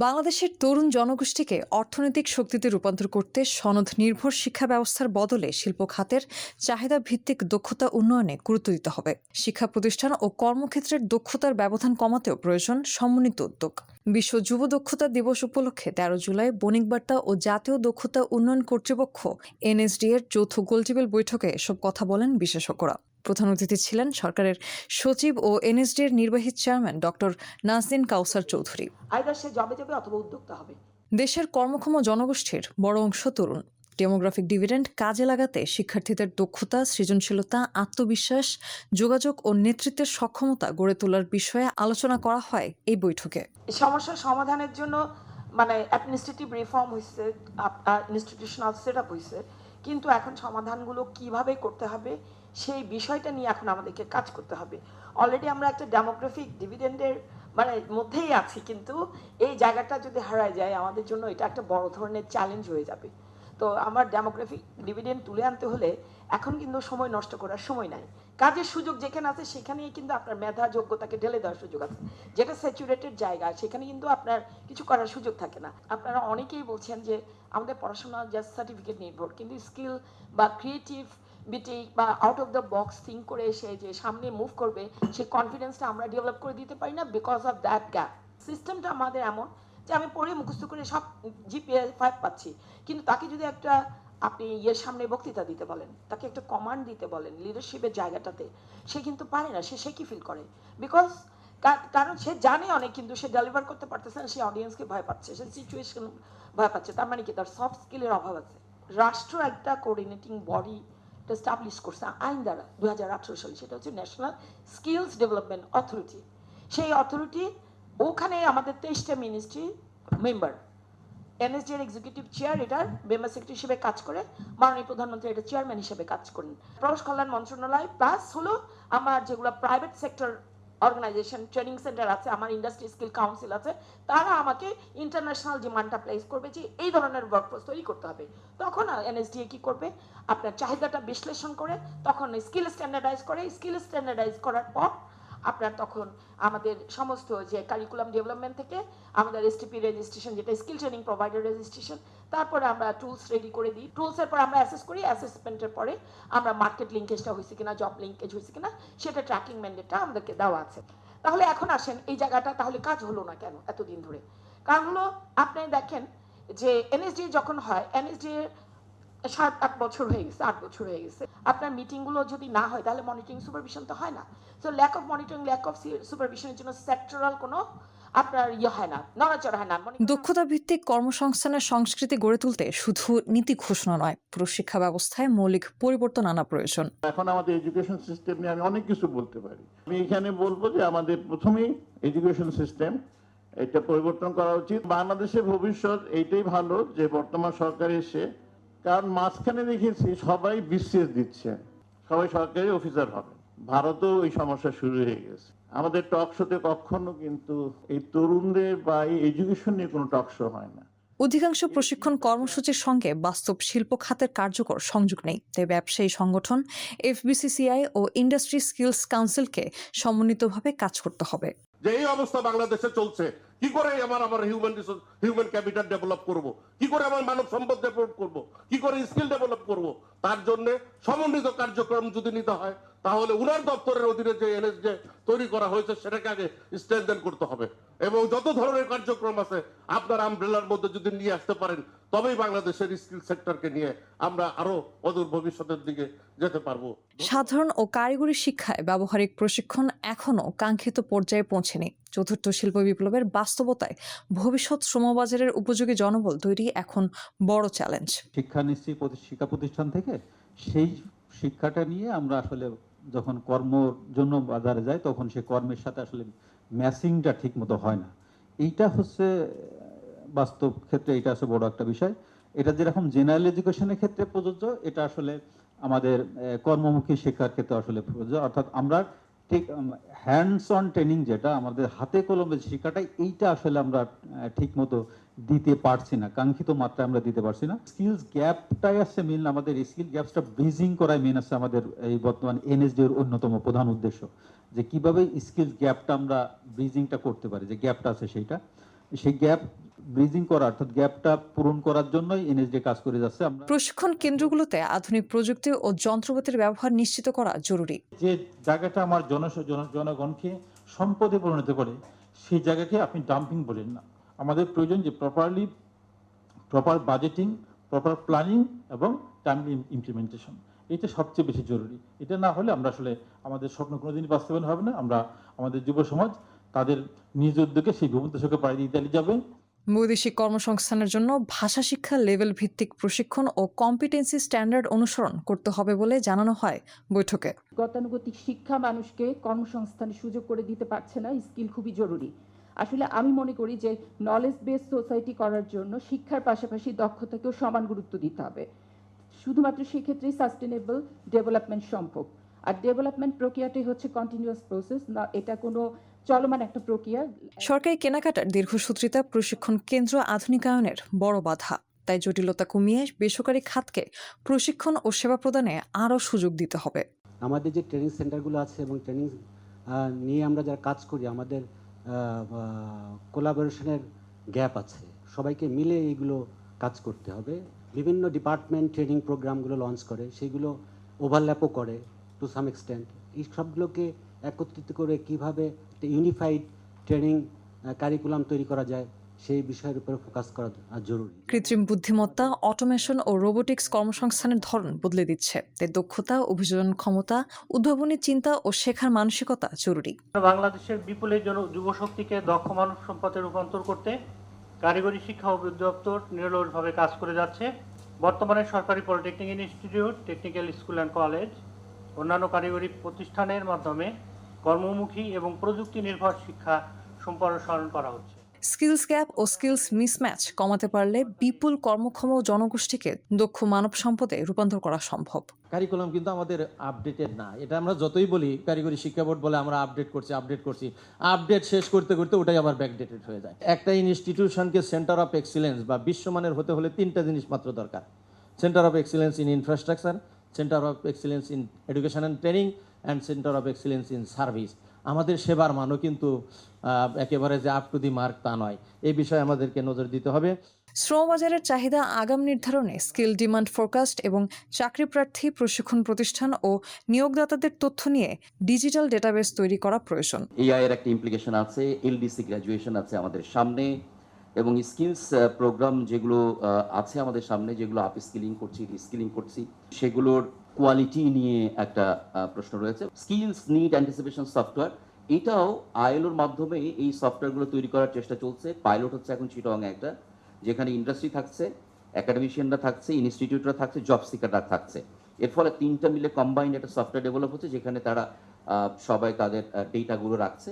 বাংলাদেশের তরুণ জনগোষ্ঠীকে অর্থনৈতিক শক্তিতে রূপান্তর করতে সনদ নির্ভর শিক্ষা ব্যবস্থার বদলে শিল্প খাতের চাহিদা ভিত্তিক দক্ষতা উন্নয়নে গুরুত্ব দিতে হবে। শিক্ষা প্রতিষ্ঠান ও কর্মক্ষেত্রের দক্ষতার ব্যবধান কমাতেও প্রয়োজন সমন্বিত উদ্যোগ। বিশ্ব যুব দক্ষতা দিবস উপলক্ষে ১৩ জুলাই বণিকবার্তা ও জাতীয় দক্ষতা উন্নয়ন কর্তৃপক্ষ এনএসডি এর যৌথ গোলটেবিল বৈঠকে এসব কথা বলেন বিশেষজ্ঞরা। প্রধান অতিথি ছিলেন সরকারের সচিব ও এনএসডি এর নির্বাহী চেয়ারম্যান ডক্টর নাজনীন কাউসার চৌধুরী। আইদার সে জবে যাবে অথবা উদ্যোক্তা হবে। দেশের কর্মক্ষম জনগোষ্ঠীর বড় অংশ তরুণ। ডেমোগ্রাফিক ডিভিডেন্ড কাজে লাগাতে শিক্ষার্থীদের দক্ষতা, সৃজনশীলতা, আত্মবিশ্বাস, যোগাযোগ ও নেতৃত্বের সক্ষমতা গড়ে তোলার বিষয়ে আলোচনা করা হয় এই বৈঠকে। সমস্যার সমাধানের জন্য মানে অ্যাডমিনিস্ট্রেটিভ রিফর্ম হয়েছে, ইনস্টিটিউশনাল সেট আপ হয়েছে, কিন্তু এখন সমাধানগুলো কিভাবে করতে হবে সেই বিষয়টা নিয়ে এখন আমাদেরকে কাজ করতে হবে। অলরেডি আমরা একটা ডেমোগ্রাফিক ডিভিডেন্ডের মানে মধ্যেই আছি, কিন্তু এই জায়গাটা যদি হারায় যায় আমাদের জন্য এটা একটা বড় ধরনের চ্যালেঞ্জ হয়ে যাবে। তো আমার ডেমোগ্রাফিক ডিভিডেন্ড তুলে আনতে হলে এখন কিন্তু সময় নষ্ট করার সময় নাই। কাজের সুযোগ যেখানে আছে সেখানেই কিন্তু আপনার মেধা যোগ্যতাকে ঢেলে দেওয়ার সুযোগ আছে। যেটা স্যাচুরেটেড জায়গা সেখানে কিন্তু আপনার কিছু করার সুযোগ থাকে না। আপনারা অনেকেই বলছেন যে আমাদের পড়াশোনা জাস্ট সার্টিফিকেট নির্ভর, কিন্তু স্কিল বা ক্রিয়েটিভ বিটি বা out of the box think করে এসে যে সামনে মুভ করবে সেই কনফিডেন্সটা আমরা ডেভেলপ করে দিতে পারি না বিকজ অফ দ্যাট গ্যাপ। সিস্টেমটা আমাদের এমন যে আমি পড়ে মুখস্থ করে সব জিপিএ 5 পাচ্ছি, কিন্তু তাকে যদি একটা আপনি সামনে বক্তৃতা দিতে বলেন, তাকে একটা কমান্ড দিতে বলেন লিডারশিপের জায়গাটাতে, সে কিন্তু পারে না। সে কি ফিল করে? বিকজ কারণ সে জানে অনেক, কিন্তু সে ডেলিভার করতে পারতেছে না। সে অডিয়েন্সকে ভয় পাচ্ছে, সে সিচুয়েশন ভয় পাচ্ছে। তার মানে কি তার সফট স্কিলের অভাব আছে। রাষ্ট্র একটা কোঅর্ডিনেটিং বডি এস্টাবলিশ করছে আইন দ্বারা 2018 সালে, সেটা হচ্ছে ন্যাশনাল স্কিলস ডেভেলপমেন্ট অথরিটি। সেই অথরিটি ওখানে আমাদের 23টা মিনিস্ট্রি মেম্বার, এনএসডি এর এক্সিকিউটিভ চেয়ার এটার মেম্বার সেক্রেটারি হিসেবে কাজ করে, মাননীয় প্রধানমন্ত্রী এটা চেয়ারম্যান হিসেবে কাজ করেন। প্রবাস কল্যাণ মন্ত্রণালয় প্লাস হলো আমার যেগুলো private sector organisation training centre আছে, আমার ইন্ডাস্ট্রি স্কিল কাউন্সিল আছে, তারা আমাকে ইন্টারন্যাশনাল ডিমান্ডটা প্লেস করবে যে এই ধরনের ওয়ার্কফোর্স তৈরি করতে হবে। তখন এনএসডিএ কি করবে, আপনার চাহিদাটা বিশ্লেষণ করে তখন স্কিল স্ট্যান্ডার্ডাইজ করে, স্কিল স্ট্যান্ডার্ডাইজ করার পর আপনার তখন আমাদের সমস্ত যে কারিকুলাম ডেভেলপমেন্ট থেকে আমাদের এসটিপি রেজিস্ট্রেশন, যেটা স্কিল ট্রেনিং প্রোভাইডার রেজিস্ট্রেশন, তারপরে আমরা টুলস রেডি করে দিই। টুলসের পর আমরা অ্যাসেস করি, অ্যাসেসমেন্টের পরে আমরা মার্কেট লিঙ্কেজটা হয়েছে কিনা, জব লিঙ্কেজ হয়েছে কিনা সেটা ট্র্যাকিং ম্যান্ডেটটা আমাদেরকে দেওয়া আছে। তাহলে এখন আসেন এই জায়গাটা তাহলে কাজ হলো না কেন এতদিন ধরে? কারণ হলো আপনি দেখেন যে এনএসডি যখন হয়, এনএসডি 7-8 বছর হয়ে গেছে, 8 বছর হয়ে গেছে। আপনার মিটিংগুলো যদি না হয় তাহলে মনিটরিং সুপারভিশন তো হয় না। So lack of monitoring, lack of সুপারভিশনের জন্য সেক্টরাল কোনো আপনার হয় না, নড়াচড়া হয় না। দক্ষতা ভিত্তিক কর্মসংস্থানের সংস্কৃতি গড়ে তুলতে শুধু নীতি ঘোষণা নয়, পুরো শিক্ষা ব্যবস্থায় মৌলিক পরিবর্তন আনা প্রয়োজন। এখন আমাদের এডুকেশন সিস্টেম নিয়ে আমি অনেক কিছু বলতে পারি। আমি এখানে বলবো যে আমাদের প্রথমেই এডুকেশন সিস্টেম এটা পরিবর্তন করা উচিত। বাংলাদেশের ভবিষ্যৎ এইটাই ভালো যে বর্তমান সরকার এসে, কারণ মাঝখানে দেখেছি সবাই বিসিএস দিচ্ছে, সবাই সরকারি অফিসার হবে। ভারতেও এই সমস্যা শুরু হয়ে গেছে। আমাদের টক শোতে কখনো কিন্তু এই তরুণদের বা এই এডুকেশন নিয়ে কোনো টক শো হয় না। অধিকাংশ প্রশিক্ষণ কর্মসূচির সঙ্গে বাস্তব শিল্প খাতের কার্যকর সংযোগ নেই, তাই ব্যবসায়ী সংগঠন, এফবিসিসিআই ও ইন্ডাস্ট্রি স্কিলস কাউন্সিলকে সমন্বিতভাবে কাজ করতে হবে। যে এই অবস্থা বাংলাদেশে চলছে, কি করে আমার হিউম্যান ক্যাপিটাল ডেভেলপ করব, কি করে আমার মানব সম্পদ ডেভেলপ করব, কি করে স্কিল ডেভেলপ করব, তার জন্য সমন্বিত কার্যক্রম যদি নিতে হয় তাহলে উনার দপ্তরের অধীনে যে এনএসডি তৈরি করা হয়েছে সেটাকে আগে স্ট্রেনথেন করতে হবে, এবং যত ধরনের কার্যক্রম আছে আপনার আমব্রেলার মধ্যে যদি নিয়ে আসতে পারেন তবেই বাংলাদেশের স্কিল সেক্টরকে নিয়ে আমরা আরো অদূর ভবিষ্যতের দিকে যেতে পারবো। সাধারণ ও কারিগরি শিক্ষায় ব্যবহারিক প্রশিক্ষণ এখনও কাঙ্ক্ষিত পর্যায়ে পৌঁছেনি। চতুর্থ শিল্প বিপ্লবের বাস্তবতায় ভবিষ্যৎ শ্রমবাজারের উপযোগী জনবল তৈরি এখন বড় চ্যালেঞ্জ। শিক্ষা নিশ্চয়ই শিক্ষা প্রতিষ্ঠান থেকে সেই শিক্ষাটা নিয়ে আমরা আসলে যখন কর্মর জন্য বাজারে যাই তখন সে কর্মের সাথে আসলে ম্যাচিংটা ঠিক মতো হয় না। এইটা হচ্ছে বাস্তব ক্ষেত্রে এটা হচ্ছে বড় একটা বিষয়। এটা যেরকম জেনারেল এডুকেশনের ক্ষেত্রে প্রযোজ্য, এটা আসলে আমাদের কর্মমুখী শিক্ষার ক্ষেত্রে আসলে প্রযোজ্য। অর্থাৎ আমরা ঠিক হ্যান্ডস অন ট্রেনিং, যেটা আমাদের হাতে কলমে শিক্ষাটা, এইটা আসলে আমরা ঠিক মতো দিতে পারছি না, কাঙ্ক্ষিত মাত্রায় আমরা দিতে পারছি না। স্কিলস গ্যাপটাই আছে মেন, আমাদের স্কিল গ্যাপসটা ব্রিজিং করাই মেন আছে আমাদের এই বর্তমান এনএসডি এর অন্যতম প্রধান উদ্দেশ্য, যে কিভাবে স্কিলস গ্যাপটা আমরা ব্রিজিংটা করতে পারি, যে গ্যাপটা আছে সেইটা, সেই গ্যাপ ব্রিজিং করা অর্থাৎ গ্যাপটা পূরণ করার জন্যই এনএসডি কাজ করে যাচ্ছে। আমরা প্রশিক্ষণ কেন্দ্রগুলোতে আধুনিক প্রযুক্তি ও যন্ত্রপাতির ব্যবহার নিশ্চিত করা জরুরি। যে জায়গাটা আমার জনগণকে সম্পদে পরিণত করে সেই জায়গাকে আপনি ডাম্পিং বলেন না। আমাদের প্রয়োজন যে প্রপার বাজেটিং, প্রপার প্ল্যানিং এবং টাইমলি ইমপ্লিমেন্টেশন, এটা সবচেয়ে বেশি জরুরি। এটা না হলে আমরা আসলে আমাদের স্বপ্ন কোনোদিনই বাস্তবায়ন হবে না। আমরা আমাদের যুব সমাজ তাদের নিজ উদ্যোগে সেই ভূমধ্যসাগরকে পাড়ি দিয়ে চালিয়ে যাবে। বৈদেশিক কর্মসংস্থানের জন্য ভাষা শিক্ষা লেভেল ভিত্তিক প্রশিক্ষণ ও কম্পিটেন্সি স্ট্যান্ডার্ড অনুসরণ করতে হবে বলে জানানো হয় বৈঠকে। গতানুগতিক শিক্ষা মানুষকে কর্মসংস্থানের সুযোগ করে দিতে পারছে না, স্কিল খুবই জরুরি। আসলে আমি মনে করি যে নলেজ বেস সোসাইটি করার জন্য শিক্ষার পাশাপাশি দক্ষতাকেও সমান গুরুত্ব দিতে হবে। শুধুমাত্র সেক্ষেত্রেই সাস্টেনেবল ডেভেলপমেন্ট সম্ভব। আর ডেভেলপমেন্ট প্রক্রিয়াটাই হচ্ছে কন্টিনিউয়াস প্রসেস, না এটা কোনো চলমান একটা প্রক্রিয়া। সরকারি কেনাকাটার দীর্ঘসূত্রিতা প্রশিক্ষণ কেন্দ্র আধুনিকায়নের বড় বাধা। তাই জটিলতা কমিয়ে বেসরকারি খাতকে প্রশিক্ষণ ও সেবা প্রদানে আরও সুযোগ দিতে হবে। আমাদের যে ট্রেনিং সেন্টারগুলো আছে এবং ট্রেনিং নিয়ে আমরা যারা কাজ করি, আমাদের কোলাবোরেশনের গ্যাপ আছে। সবাইকে মিলে এইগুলো কাজ করতে হবে। বিভিন্ন ডিপার্টমেন্ট ট্রেনিং প্রোগ্রামগুলো লঞ্চ করে, সেগুলো ওভারল্যাপও করে টু সাম এক্সটেন্ট। এই সবগুলোকে একত্রিত করে কিভাবে একটা ইউনিফাইড ট্রেনিং কারিকুলাম তৈরি করা যায় সেই বিষয়ের উপরে ফোকাস করা জরুরি। কৃত্রিম বুদ্ধিমত্তা, অটোমেশন ও রোবোটিক্স কর্মসংস্থানের ধরন বদলে দিচ্ছে। তাই দক্ষতা, অভিযোজন ক্ষমতা, উদ্ভাবনী চিন্তা ও শেখার মানসিকতা জরুরি। বাংলাদেশের বিপুলের জন্য যুবশক্তিকে দক্ষ মানব সম্পদে রূপান্তর করতে কারিগরি শিক্ষা অধিদপ্তর নিরলসভাবে কাজ করে যাচ্ছে। বর্তমানে সরকারি polytechnic institute, technical school and college, অন্যান্য কারিগরি প্রতিষ্ঠানের মাধ্যমে কর্মমুখী এবং প্রযুক্তি নির্ভর শিক্ষা সম্প্রসারণ করা হচ্ছে। স্কিলস গ্যাপ ও স্কিলস মিসম্যাচ কমাতে পারলে বিপুল কর্মক্ষম জনগোষ্ঠীকে দক্ষ মানব সম্পদে রূপান্তর করা সম্ভব। কারিকুলাম কিন্তু আমাদের আপডেটেড না। এটা আমরা যতই বলি কারিগরি শিক্ষা বোর্ড বলে আমরা আপডেট করছি, আপডেট শেষ করতে করতে ওটাই আবার ব্যাকডেটেড হয়ে যায়। একটা ইনস্টিটিউশনকে সেন্টার অফ এক্সিলেন্স বা বিশ্বমানের হতে হলে তিনটা জিনিস মাত্র দরকার: centre of excellence in infrastructure, centre of excellence in education and training and centre of excellence in service. আমাদের সেবার মানও কিন্তু একেবারে যে আপ টু দি মার্ক তা নয়। এই বিষয়ে আমাদেরকে নজর দিতে হবে। শ্রমবাজারের চাহিদা আগাম নির্ধারণে স্কিল ডিমান্ড ফোরকাস্ট এবং চাকরি প্রার্থী, প্রশিক্ষণ প্রতিষ্ঠান ও নিয়োগদাতাদের তথ্য নিয়ে ডিজিটাল ডেটাবেস তৈরি করা প্রয়োজন। এআই এর একটা ইমপ্লিকেশন আছে, এলডিসি গ্র্যাজুয়েশন আছে আমাদের সামনে, এবং স্কিলস প্রোগ্রাম যেগুলো আছে আমাদের সামনে, যেগুলো আপ স্কিলিং করছি, রিস্কিলিং করছি, সেগুলোর কোয়ালিটি নিয়ে একটা প্রশ্ন রয়েছে। স্কিলস নিড অ্যান্টিসিপেশন সফটওয়্যার, এটাও আইএলওর মাধ্যমে এই সফটওয়্যারগুলো তৈরি করার চেষ্টা চলছে। পাইলট হচ্ছে এখন চিটাগাং একটা, যেখানে ইন্ডাস্ট্রি থাকছে, একাডেমিশিয়ানরা থাকছে, ইনস্টিটিউটরা থাকছে, জব সিকাররা থাকছে। এর ফলে তিনটা মিলে কম্বাইন্ড একটা সফটওয়্যার ডেভেলপ হচ্ছে, যেখানে তারা সবাই তাদের ডেটাগুলো রাখছে।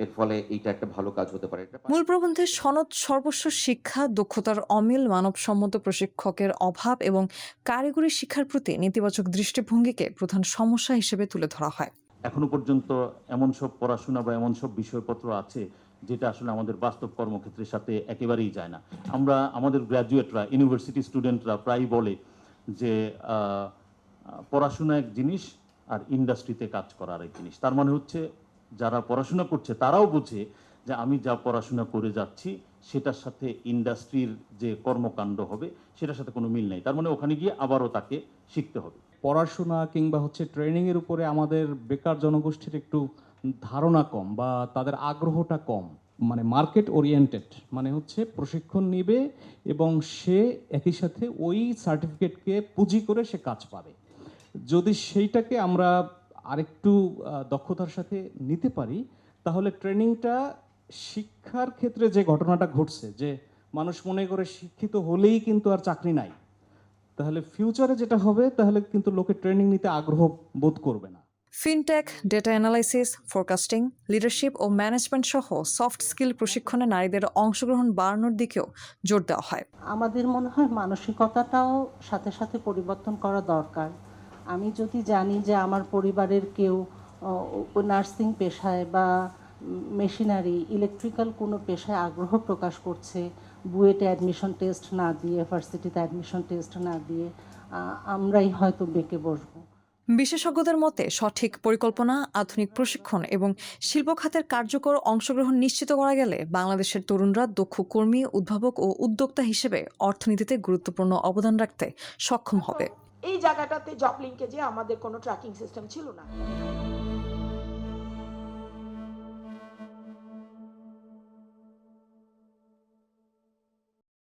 এর ফলে এইটা একটা ভালো কাজ হতে পারে। মূল প্রবন্ধের সনদ সর্বস্ব শিক্ষা, দক্ষতার অমিল, মানবসম্মত প্রশিক্ষকের অভাব এবং কারিগরি শিক্ষার প্রতি নেতিবাচক দৃষ্টিভঙ্গিকে প্রধান সমস্যা হিসেবে তুলে ধরা হয়। এখনো পর্যন্ত এমন সব পড়াশোনা বা এমন সব বিষয়পত্র আছে যেটা আসলে আমাদের বাস্তব কর্মক্ষেত্রের সাথে একেবারেই যায় না। আমাদের গ্র্যাজুয়েটরা, ইউনিভার্সিটি স্টুডেন্টরা প্রায় বলে যে পড়াশোনা এক জিনিস আর ইন্ডাস্ট্রিতে কাজ করা আরেক জিনিস। তার মানে হচ্ছে যারা পড়াশোনা করছে তারাও বোঝে যে আমি যা পড়াশোনা করে যাচ্ছি সেটার সাথে ইন্ডাস্ট্রির যে কর্মকাণ্ড হবে সেটার সাথে কোনো মিল নেই। তার মানে ওখানে গিয়ে আবারও তাকে শিখতে হবে। পড়াশোনা কিংবা ট্রেনিংয়ের উপরে আমাদের বেকার জনগোষ্ঠীর একটু ধারণা কম বা তাদের আগ্রহটা কম। মানে মার্কেট ওরিয়েন্টেড, মানে প্রশিক্ষণ নিবে এবং সে একই সাথে ওই সার্টিফিকেটকে পুঁজি করে সে কাজ পাবে। যদি সেইটাকে আমরা আরেকটু দক্ষতার সাথে নিতে পারি, তাহলে ট্রেনিংটা শিক্ষার ক্ষেত্রে যে ঘটনাটা ঘটছে, যে মানুষ মনে করে শিক্ষিত হলেই কিন্তু আর চাকরি নাই, তাহলে ফিউচারে যেটা হবে, তাহলে কিন্তু লোকে ট্রেনিং নিতে আগ্রহ বোধ করবে না। Fintech, data analysis, forecasting, leadership ও ম্যানেজমেন্ট সহ সফট স্কিল প্রশিক্ষণে নারীদের অংশগ্রহণ বাড়ানোর দিকেও জোর দেওয়া হয়। আমাদের মনে হয় মানসিকতাটাও সাথে সাথে পরিবর্তন করা দরকার। আমি যদি জানি যে আমার পরিবারের কেউ নার্সিং পেশায় বা মেশিনারি, ইলেকট্রিক্যাল কোনো পেশায় আগ্রহ প্রকাশ করছে, বুয়েটে অ্যাডমিশন টেস্ট না দিয়ে, ভার্সিটিতে অ্যাডমিশন টেস্ট না দিয়ে আমরাই হয়তো বেঁকে বসবো। বিশেষজ্ঞদের মতে সঠিক পরিকল্পনা, আধুনিক প্রশিক্ষণ এবং শিল্প খাতের কার্যকর অংশগ্রহণ নিশ্চিত করা গেলে বাংলাদেশের তরুণরা দক্ষ কর্মী, উদ্ভাবক ও উদ্যোক্তা হিসেবে অর্থনীতিতে গুরুত্বপূর্ণ অবদান রাখতে সক্ষম হবে। এই জায়গাটাতে জব লিঙ্কেজে আমাদের কোনো ট্র্যাকিং সিস্টেম ছিল না।